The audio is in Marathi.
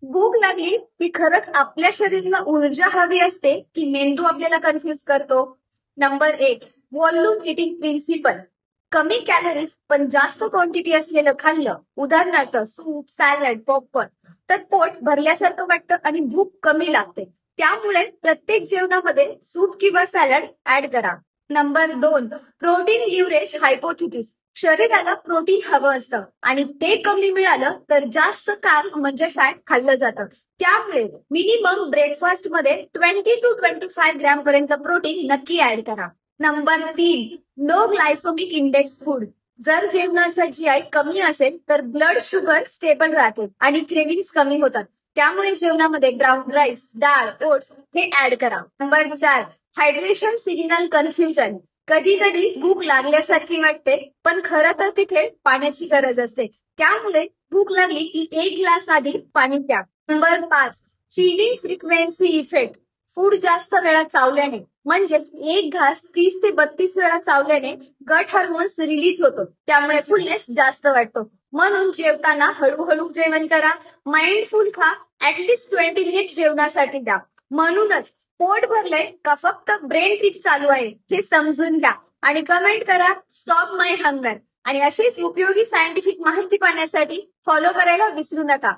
भूक लागली की खरंच आपल्या शरीराला ऊर्जा हवी असते की मेंदू आपल्याला कन्फ्युज करतो? Number 1, volume eating principle. कमी कॅलरीज पण जास्त क्वांटिटी असलेलं खाल्लं, उदाहरणार्थ सूप, सॅलड, पॉपकॉर्न, तर पोट भरल्यासारखं वाटतं आणि भूक कमी लागते. त्यामुळे प्रत्येक जेवणामध्ये सूप किंवा सॅलड ऍड करा. Number 2, protein leverage hypothesis. शरीराला प्रोटीन हवं असतं आणि ते कमी मिळालं तर जास्त कार्ब म्हणजे फॅट खाल्लं जातं. त्यामुळे मिनिमम ब्रेकफास्ट मध्ये 20 to 25 ग्रॅम पर्यंत प्रोटीन नक्की ऍड करा. Number 3, low glycaemic index food. जर जेवणाचा जीआय कमी असेल तर ब्लड शुगर स्टेबल राहते आणि क्रेविंग्स कमी होतात. त्यामुळे जेवणामध्ये ब्राऊन राईस, डाळ, ओट्स हे ऍड करा. Number 4, hydration signal confusion. कधी कधी भूक लागल्यासारखी वाटते पण खरं तर तिथे पाण्याची गरज असते. त्यामुळे भूक लागली की 1 ग्लास आधी पाणी प्या. Number 5, chewing frequency effect. Food जास्त वेळा चावल्याने म्हणजेच एक घास 30 ते 32 वेळा चावल्याने गट हार्मोन्स रिलीज होतो. त्यामुळे फुलनेस जास्त वाटतो. म्हणून जेवताना हळूहळू जेवण करा, माइंडफुल खा, ऍटलीस्ट 20 मिनिट जेवणासाठी द्या. म्हणूनच पोट भरलंय का फक्त ब्रेन ट्रिक चालू आहे हे समजून घ्या आणि कमेंट करा स्टॉप माय हंगर. आणि अशीच उपयोगी सायंटिफिक माहिती पाहण्यासाठी फॉलो करायला विसरू नका.